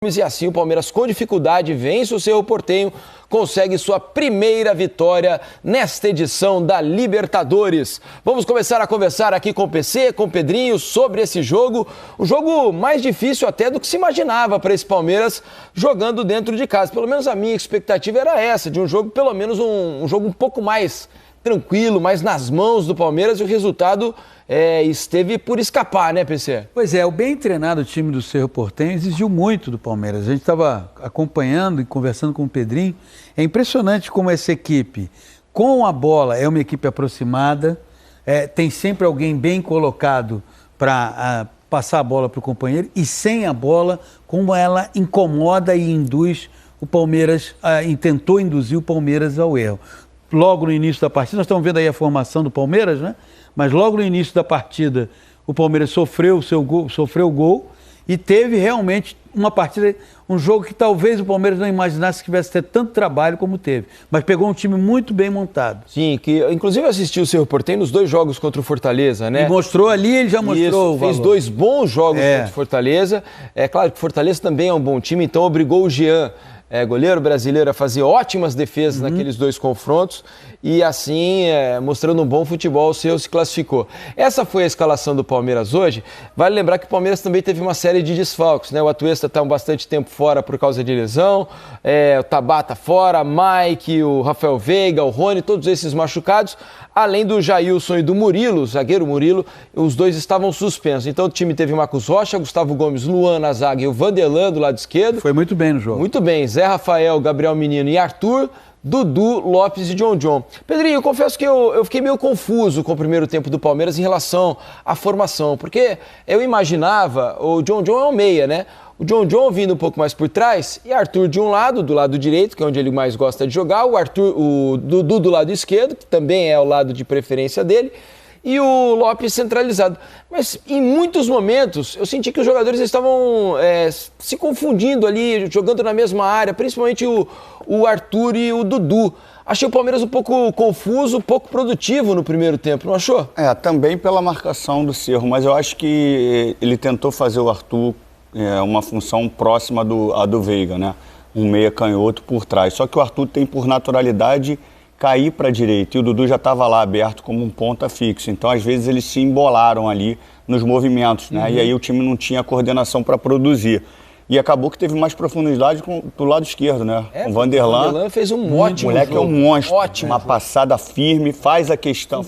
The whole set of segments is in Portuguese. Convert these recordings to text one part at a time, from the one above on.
E assim o Palmeiras, com dificuldade, vence o Cerro Porteño, consegue sua primeira vitória nesta edição da Libertadores. Vamos começar a conversar aqui com o PC, com o Pedrinho, sobre esse jogo. O jogo mais difícil até do que se imaginava para esse Palmeiras jogando dentro de casa. Pelo menos a minha expectativa era essa, de um jogo, pelo menos um jogo um pouco mais tranquilo, mais nas mãos do Palmeiras, e o resultado esteve por escapar, né, PC? Pois é, o bem treinado time do Cerro Porteño exigiu muito do Palmeiras. A gente estava acompanhando e conversando com o Pedrinho. É impressionante como essa equipe, com a bola, é uma equipe aproximada, tem sempre alguém bem colocado para passar a bola para o companheiro, e sem a bola, como ela incomoda e induz o Palmeiras, tentou induzir o Palmeiras ao erro. Logo no início da partida, nós estamos vendo aí a formação do Palmeiras, né? Mas logo no início da partida, o Palmeiras sofreu o gol e teve realmente uma partida, um jogo que talvez o Palmeiras não imaginasse que tivesse ter tanto trabalho como teve. Mas pegou um time muito bem montado. Sim, que inclusive assistiu o Cerro Porteño nos 2 jogos contra o Fortaleza, né? E mostrou ali, ele já mostrou o valor. Fez 2 bons jogos contra o Fortaleza. É claro que o Fortaleza também é um bom time, então obrigou o Jean, goleiro brasileiro, a fazer ótimas defesas naqueles 2 confrontos, e assim, mostrando um bom futebol, o Cerro se classificou. Essa foi a escalação do Palmeiras hoje. Vale lembrar que o Palmeiras também teve uma série de desfalques, né? O Atuesta está bastante tempo fora por causa de lesão, o Tabata fora, Mike, o Rafael Veiga, o Rony, todos esses machucados, além do Jailson e do Murilo, o zagueiro Murilo, os 2 estavam suspensos. Então o time teve Marcos Rocha, Gustavo Gomes, Luan na zaga e o Vanderlan do lado esquerdo. Foi muito bem no jogo. Muito bem, Zé Rafael, Gabriel Menino e Arthur, Dudu, Lopes e John. Pedrinho, eu confesso que eu fiquei meio confuso com o primeiro tempo do Palmeiras em relação à formação, porque eu imaginava, o John é um meia, né? O John vindo um pouco mais por trás e Arthur de um lado, do lado direito, que é onde ele mais gosta de jogar, o Dudu do lado esquerdo, que também é o lado de preferência dele, e o Lopes centralizado. Mas em muitos momentos eu senti que os jogadores estavam se confundindo ali, jogando na mesma área, principalmente o Arthur e o Dudu. Achei o Palmeiras um pouco confuso, pouco produtivo no primeiro tempo, não achou? Também pela marcação do Cerro, mas eu acho que ele tentou fazer o Arthur uma função próxima do Veiga, né? Um meia canhoto por trás. Só que o Arthur tem por naturalidade cair para a direita, e o Dudu já estava lá aberto como um ponta fixo. Então, às vezes, eles se embolaram ali nos movimentos, né? E aí o time não tinha coordenação para produzir. E acabou que teve mais profundidade do lado esquerdo, né? O Vanderlan fez um ótimo moleque jogo. É um monstro. Ótimo uma passada firme, faz questão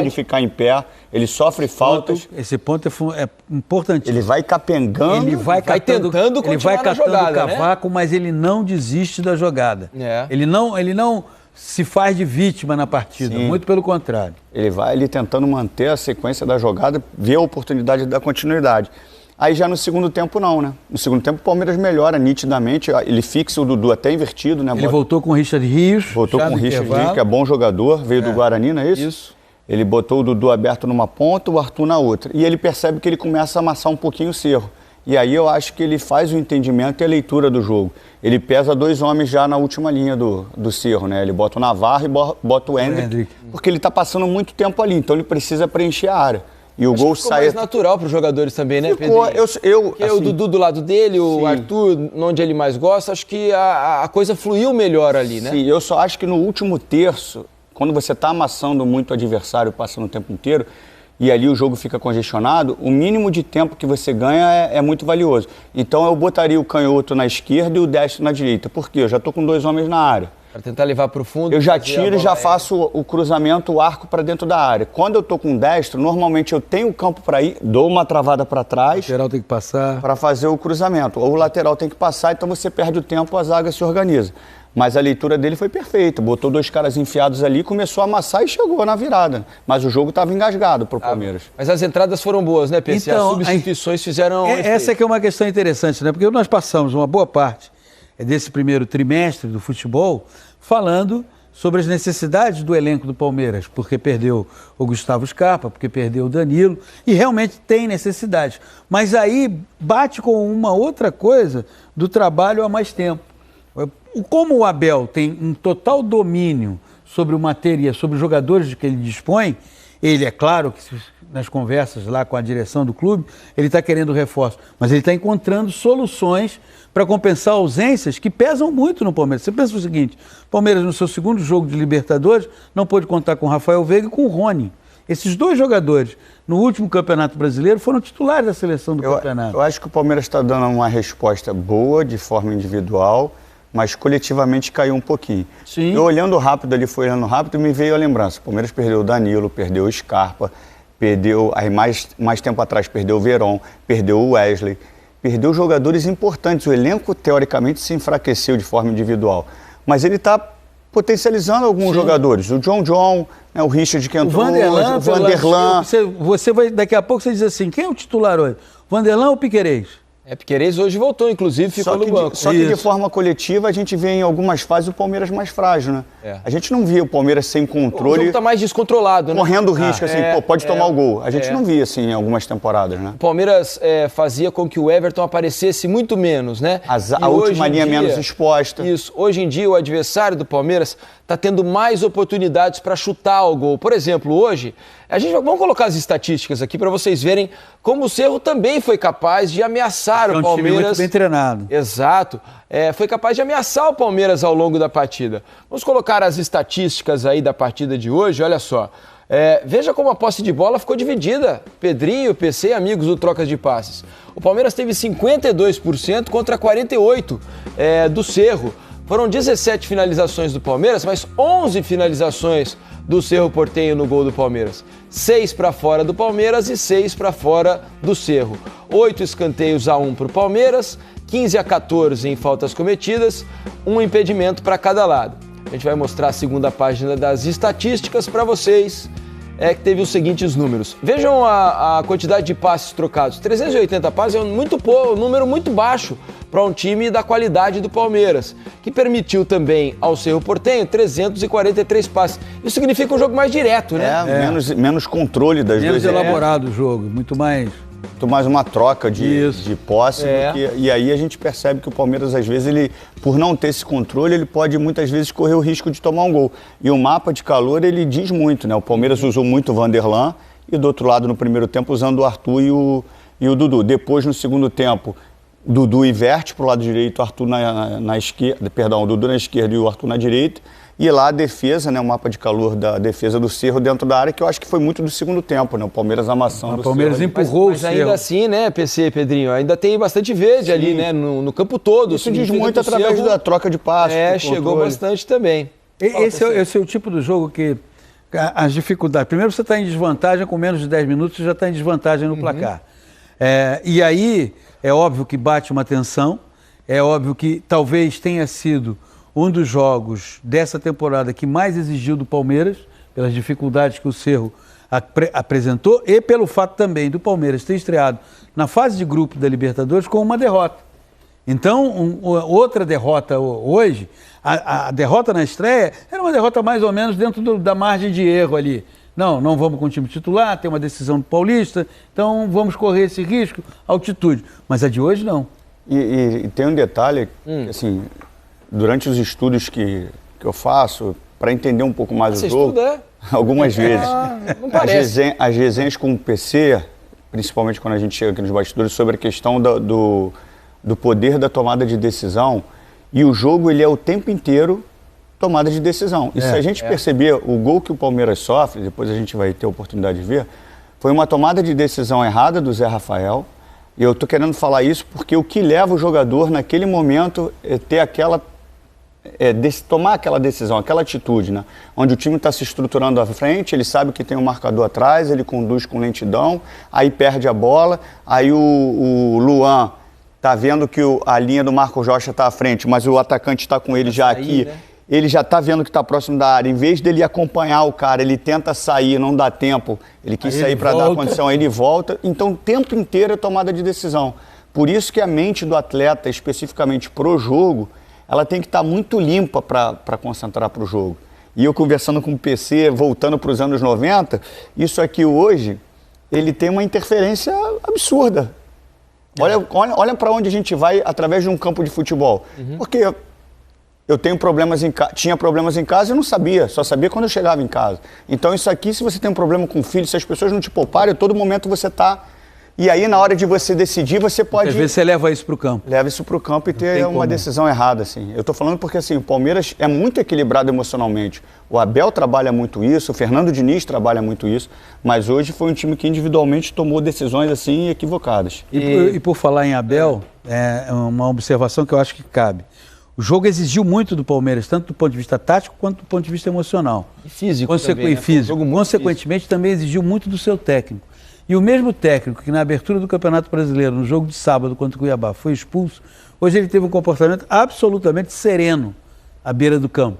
de ficar em pé. Ele sofre faltas. Esse ponto é importante. Ele vai capengando. Ele vai tentando continuar ele vai catando jogada, o cavaco, né? Mas ele não desiste da jogada. Ele não se faz de vítima na partida, muito pelo contrário. Ele tentando manter a sequência da jogada, ver a oportunidade da continuidade. Aí já no segundo tempo não, né? No segundo tempo o Palmeiras melhora nitidamente, ele fixa o Dudu até invertido, né? Ele voltou com o Richard Rios. Voltou com o Richard Rios, que é bom jogador, veio do Guarani, não é isso? Isso. Ele botou o Dudu aberto numa ponta, o Arthur na outra. E ele percebe que ele começa a amassar um pouquinho o Cerro. E aí eu acho que ele faz o entendimento e a leitura do jogo. Ele pesa 2 homens já na última linha do Cerro, né? Ele bota o Navarro e bota o Hendrick, porque ele está passando muito tempo ali, então ele precisa preencher a área. E o gol sai mais natural para os jogadores também, né, Pedro? Porque o Dudu do lado dele, o Arthur, onde ele mais gosta, acho que a coisa fluiu melhor ali, né? Sim, eu só acho que no último terço, quando você está amassando muito o adversário, passando o tempo inteiro, e ali o jogo fica congestionado, o mínimo de tempo que você ganha é muito valioso. Então eu botaria o canhoto na esquerda e o destro na direita. Por quê? Eu já estou com 2 homens na área. Para tentar levar para o fundo. Eu já tiro e já faço o cruzamento, o arco para dentro da área. Quando eu estou com destro, normalmente eu tenho o campo para ir, dou uma travada para trás. O lateral tem que passar. Para fazer o cruzamento. Ou o lateral tem que passar, então você perde o tempo, a zaga se organiza. Mas a leitura dele foi perfeita. Botou 2 caras enfiados ali, começou a amassar e chegou na virada. Mas o jogo estava engasgado para o Palmeiras. Mas as entradas foram boas, né, PC? Então, as substituições fizeram essa que é uma questão interessante, né? Porque nós passamos uma boa parte desse primeiro trimestre do futebol falando sobre as necessidades do elenco do Palmeiras, porque perdeu o Gustavo Scarpa, porque perdeu o Danilo, e realmente tem necessidade. Mas aí bate com uma outra coisa do trabalho há mais tempo. Como o Abel tem um total domínio sobre o material, sobre os jogadores de que ele dispõe, ele, é claro, que nas conversas lá com a direção do clube, ele está querendo reforço, mas ele está encontrando soluções para compensar ausências que pesam muito no Palmeiras. Você pensa o seguinte, Palmeiras no seu segundo jogo de Libertadores não pôde contar com o Rafael Veiga e com o Rony. Esses dois jogadores, no último Campeonato Brasileiro, foram titulares da seleção do campeonato. Eu acho que o Palmeiras está dando uma resposta boa, de forma individual, mas coletivamente caiu um pouquinho. Sim. Eu olhando rápido ali, foi olhando rápido, me veio a lembrança. O Palmeiras perdeu o Danilo, perdeu o Scarpa, perdeu, aí mais tempo atrás, perdeu o Veron, perdeu o Wesley, perdeu jogadores importantes. O elenco, teoricamente, se enfraqueceu de forma individual. Mas ele está potencializando alguns jogadores. O John, né, o Richard que entrou, o Vanderlan. Você vai, daqui a pouco você diz assim, quem é o titular hoje? Vanderlan ou Piquerez? Piquerez hoje voltou, inclusive, ficou no banco. Só que de forma coletiva a gente vê em algumas fases o Palmeiras mais frágil, né? A gente não via o Palmeiras sem controle. O jogo tá mais descontrolado, né? Correndo risco, assim, pode tomar o gol. A gente não via, assim, em algumas temporadas, né? O Palmeiras fazia com que o Everton aparecesse muito menos, né? A última linha menos exposta. Isso. Hoje em dia, o adversário do Palmeiras está tendo mais oportunidades para chutar o gol. Por exemplo, hoje, vamos colocar as estatísticas aqui para vocês verem como o Cerro também foi capaz de ameaçar o Palmeiras. É um time muito bem treinado. Exato. Foi capaz de ameaçar o Palmeiras ao longo da partida. Vamos colocar as estatísticas aí da partida de hoje, olha só. Veja como a posse de bola ficou dividida. Pedrinho, PC e amigos do Trocas de Passes. O Palmeiras teve 52% contra 48% do Cerro. Foram 17 finalizações do Palmeiras, mas 11 finalizações do Cerro Porteño no gol do Palmeiras. 6 para fora do Palmeiras e 6 para fora do Cerro. 8 escanteios a 1 para o Palmeiras, 15 a 14 em faltas cometidas, um impedimento para cada lado. A gente vai mostrar a segunda página das estatísticas para vocês, que teve os seguintes números. Vejam a quantidade de passes trocados. 380 passes é um número muito baixo para um time da qualidade do Palmeiras, que permitiu também ao Cerro Porteño 343 passes. Isso significa um jogo mais direto, né? Menos controle das duas. Menos elaborado o jogo, muito mais uma troca de posse. E aí a gente percebe que o Palmeiras, às vezes, ele, por não ter esse controle, ele pode muitas vezes correr o risco de tomar um gol. E o mapa de calor, ele diz muito, né? O Palmeiras usou muito o Vanderlan e, do outro lado, no primeiro tempo, usando o Arthur e o Dudu. Depois, no segundo tempo, o Dudu inverte para o lado direito, o Arthur na esquerda, perdão, o Dudu na esquerda e o Arthur na direita. E lá a defesa, né, o mapa de calor da defesa do Cerro dentro da área, que eu acho que foi muito do segundo tempo, né? O Palmeiras amassando o Palmeiras Cerro. empurrou mas o Cerro. ainda assim, né, PC, Pedrinho, ainda tem bastante verde ali, né, no campo todo. Isso diz muito através da troca de passes. Chegou bastante também. Esse é o tipo do jogo que as dificuldades... Primeiro você está em desvantagem, com menos de 10 minutos você já está em desvantagem no placar. E aí é óbvio que bate uma tensão, é óbvio que talvez tenha sido um dos jogos dessa temporada que mais exigiu do Palmeiras, pelas dificuldades que o Cerro apresentou e pelo fato também do Palmeiras ter estreado na fase de grupo da Libertadores com uma derrota. Então, outra derrota hoje, a derrota na estreia era uma derrota mais ou menos dentro da margem de erro ali. Não vamos com o time titular, tem uma decisão do Paulista, então vamos correr esse risco, altitude. Mas a de hoje não. E tem um detalhe, assim... Durante os estudos que eu faço, para entender um pouco mais o jogo, algumas vezes, não parece. As resenhas com o PC, principalmente quando a gente chega aqui nos bastidores, sobre a questão do poder da tomada de decisão, e o jogo ele é o tempo inteiro tomada de decisão. E se a gente perceber, o gol que o Palmeiras sofre, depois a gente vai ter a oportunidade de ver, foi uma tomada de decisão errada do Zé Rafael. E eu estou querendo falar isso porque o que leva o jogador naquele momento é ter tomar aquela decisão, aquela atitude, né? Onde o time está se estruturando à frente, ele sabe que tem um marcador atrás, ele conduz com lentidão, aí perde a bola, aí o Luan está vendo que a linha do Marcos Rocha está à frente, mas o atacante está com ele já aqui, né? Ele já está vendo que está próximo da área, em vez dele acompanhar o cara, ele tenta sair, não dá tempo, ele quis sair para dar condição, aí ele volta, então o tempo inteiro é tomada de decisão. Por isso que a mente do atleta, especificamente pro jogo, ela tem que estar muito limpa para concentrar para o jogo. E eu conversando com o PC, voltando para os anos 90, isso aqui hoje, ele tem uma interferência absurda. Olha para onde a gente vai através de um campo de futebol. Porque eu tenho problemas tinha problemas em casa e eu não sabia, só sabia quando eu chegava em casa. Então isso aqui, se você tem um problema com o filho, se as pessoas não te pouparem, a todo momento você está... E aí, na hora de você decidir, você pode... Às vezes você leva isso para o campo. Leva isso para o campo e ter uma decisão errada, assim. Eu estou falando porque, assim, o Palmeiras é muito equilibrado emocionalmente. O Abel trabalha muito isso, o Fernando Diniz trabalha muito isso, mas hoje foi um time que individualmente tomou decisões, assim, equivocadas. E por falar em Abel, é uma observação que eu acho que cabe. O jogo exigiu muito do Palmeiras, tanto do ponto de vista tático quanto do ponto de vista emocional. E físico também, né? Físico. Consequentemente, também exigiu muito do seu técnico. E o mesmo técnico que na abertura do Campeonato Brasileiro, no jogo de sábado contra o Cuiabá, foi expulso, hoje ele teve um comportamento absolutamente sereno à beira do campo.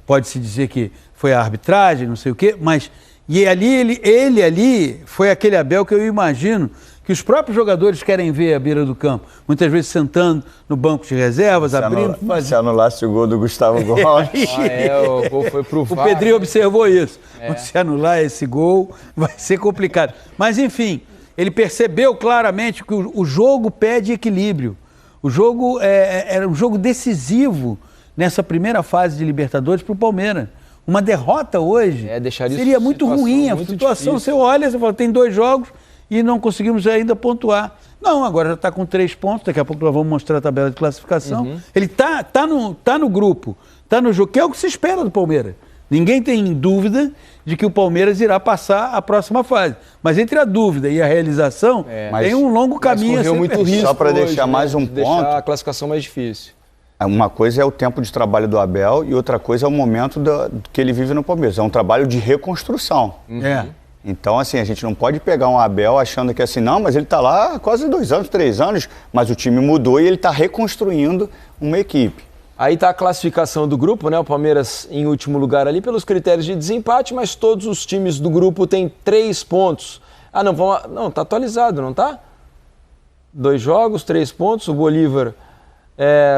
Pode-se dizer que foi a arbitragem, não sei o quê, mas ele ali foi aquele Abel que eu imagino que os próprios jogadores querem ver à beira do campo, muitas vezes sentando no banco de reservas, abrindo... Se anulasse o gol do Gustavo Gomes... O gol foi pro VAR. O Pedrinho observou isso. Se anular esse gol, vai ser complicado. Mas, enfim, ele percebeu claramente que o jogo pede equilíbrio. O jogo era um jogo decisivo nessa primeira fase de Libertadores para o Palmeiras. Uma derrota hoje seria muito ruim. A situação, você olha, você fala, tem 2 jogos... e não conseguimos ainda pontuar. Não, agora já está com 3 pontos, daqui a pouco nós vamos mostrar a tabela de classificação. Ele tá no grupo, está no jogo, que é o que se espera do Palmeiras. Ninguém tem dúvida de que o Palmeiras irá passar a próxima fase. Mas entre a dúvida e a realização, tem um longo caminho a ser muito risco. Só para deixar mais um ponto... Deixar a classificação mais difícil. Uma coisa é o tempo de trabalho do Abel e outra coisa é o momento que ele vive no Palmeiras. É um trabalho de reconstrução. Então, assim, a gente não pode pegar um Abel achando que assim, não, mas ele está lá há quase 2 anos, 3 anos, mas o time mudou e ele está reconstruindo uma equipe. Aí está a classificação do grupo, né? O Palmeiras em último lugar ali pelos critérios de desempate, mas todos os times do grupo têm 3 pontos. Não, tá atualizado, não tá? 2 jogos, 3 pontos, o Bolívar...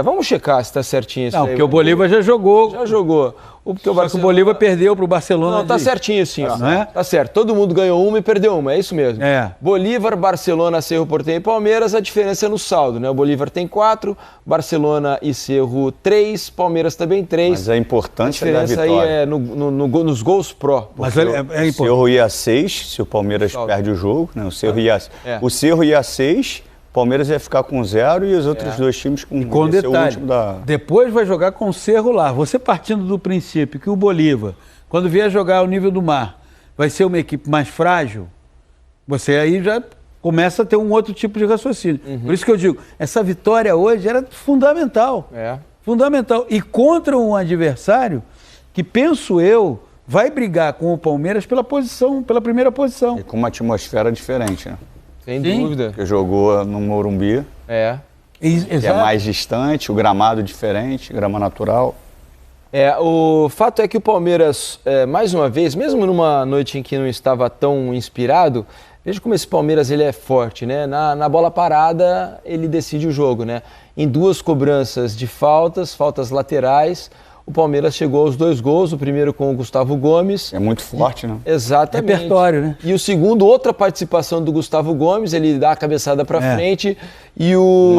vamos checar se está certinho isso aí. Não, porque o Bolívar já jogou. Já jogou. Só que o Bolívar perdeu para o Barcelona. Não, tá certinho sim, ó. Não é? Tá certo. Todo mundo ganhou uma e perdeu uma, é isso mesmo. Bolívar, Barcelona, Cerro Porteño e Palmeiras, a diferença é no saldo, né? O Bolívar tem 4, Barcelona e Cerro 3, Palmeiras também 3. Mas é importante a diferença aí é nos gols pró. Mas é importante. O Cerro ia a 6, se o Palmeiras perde o jogo, né? O Cerro ia a 6... Palmeiras ia ficar com 0 e os outros 2 times com detalhe. Depois vai jogar com o Cerro lá. Você partindo do princípio que o Bolívar, quando vier jogar ao nível do mar, vai ser uma equipe mais frágil, você aí já começa a ter um outro tipo de raciocínio. Por isso que eu digo, essa vitória hoje era fundamental. Fundamental. E contra um adversário que, penso eu, vai brigar com o Palmeiras pela primeira posição. E com uma atmosfera diferente, né? Sem dúvida. Porque jogou no Morumbi. Que é mais distante, o gramado diferente, grama natural. O fato é que o Palmeiras, mais uma vez, mesmo numa noite em que não estava tão inspirado, veja como esse Palmeiras ele é forte, né? Na bola parada, ele decide o jogo, né? Em 2 cobranças de faltas laterais, o Palmeiras chegou aos 2 gols, o primeiro com o Gustavo Gomes. É muito forte, né? Exatamente. Repertório, né? E o segundo, outra participação do Gustavo Gomes, ele dá a cabeçada para frente e o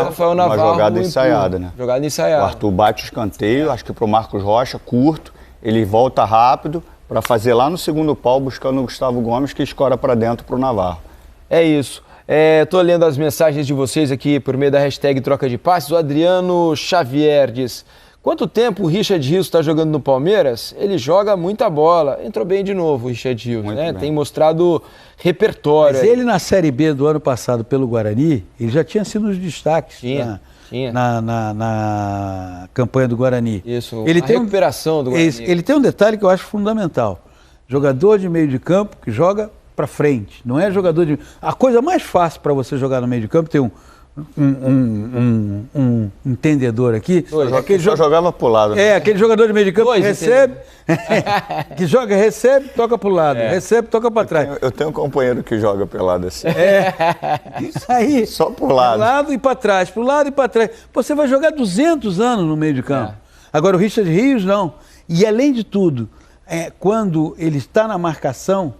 Rafael Navarro... Uma jogada ensaiada, né? Jogada ensaiada. O Arthur bate o escanteio, acho que pro Marcos Rocha, curto, ele volta rápido para fazer lá no segundo pau, buscando o Gustavo Gomes, que escora para dentro pro Navarro. É isso. Estou lendo as mensagens de vocês aqui por meio da hashtag Troca de Passes. O Adriano Xavier diz... Quanto tempo o Richard Rios está jogando no Palmeiras? Ele joga muita bola. Entrou bem de novo o Richard Rios, né? Tem mostrado repertório. Mas ele na Série B do ano passado pelo Guarani, ele já tinha sido nos destaques na campanha do Guarani. Isso, ele tem recuperação do Guarani. Ele tem um detalhe que eu acho fundamental. Jogador de meio de campo que joga para frente. Não é jogador de... A coisa mais fácil para você jogar no meio de campo, tem um entendedor aqui. Aquele só jogava pro lado. Né? Aquele jogador de meio de campo que recebe, que joga, recebe, toca pro lado, recebe, toca para trás. Eu tenho um companheiro que joga pelado assim. Isso aí. Só pro lado. Pro lado e para trás, pro lado e para trás. Você vai jogar 200 anos no meio de campo. Agora o Richard Rios não. E além de tudo, quando ele está na marcação,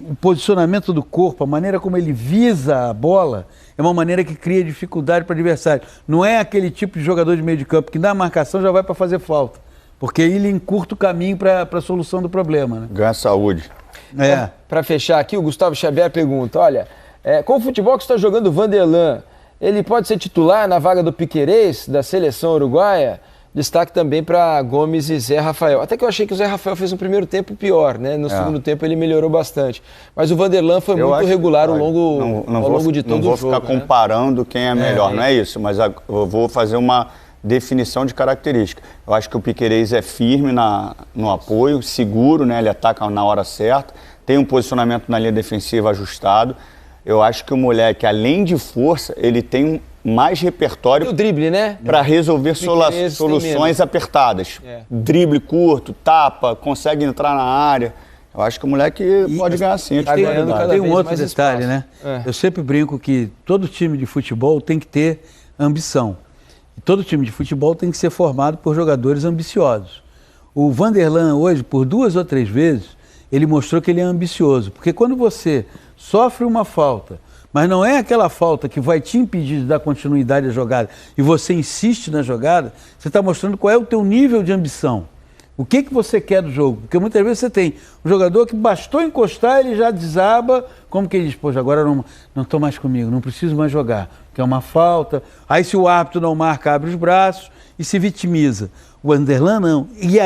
o posicionamento do corpo, a maneira como ele visa a bola, é uma maneira que cria dificuldade para o adversário. Não é aquele tipo de jogador de meio de campo que na marcação já vai para fazer falta, porque aí ele encurta o caminho para a solução do problema. Né? Ganha saúde. Para fechar aqui, o Gustavo Xavier pergunta, olha, com o futebol que está jogando o Vanderlan, ele pode ser titular na vaga do Piquerez, da seleção uruguaia? Destaque também para Gomes e Zé Rafael. Até que eu achei que o Zé Rafael fez um primeiro tempo pior, né? No segundo tempo ele melhorou bastante. Mas o Vanderlan foi muito regular ao longo de todo o jogo. Não vou ficar comparando quem é melhor, não é isso. Mas eu vou fazer uma definição de característica. Eu acho que o Piquerez é firme no apoio, seguro, né? Ele ataca na hora certa, tem um posicionamento na linha defensiva ajustado. Eu acho que o moleque, além de força, ele tem mais repertório o drible, né? Para resolver soluções apertadas. Drible curto, tapa, consegue entrar na área. Eu acho que o moleque pode ganhar sim. Tem um outro detalhe, né? Eu sempre brinco que todo time de futebol tem que ter ambição. E todo time de futebol tem que ser formado por jogadores ambiciosos. O Vanderlan hoje, por 2 ou 3 vezes, ele mostrou que ele é ambicioso. Porque quando você sofre uma falta, mas não é aquela falta que vai te impedir de dar continuidade à jogada e você insiste na jogada, você está mostrando qual é o teu nível de ambição. O que você quer do jogo? Porque muitas vezes você tem um jogador que bastou encostar, ele já desaba, como que ele diz, poxa, agora não estou mais comigo, não preciso mais jogar, porque é uma falta. Aí se o árbitro não marca, abre os braços e se vitimiza. O Vanderlan não. E aí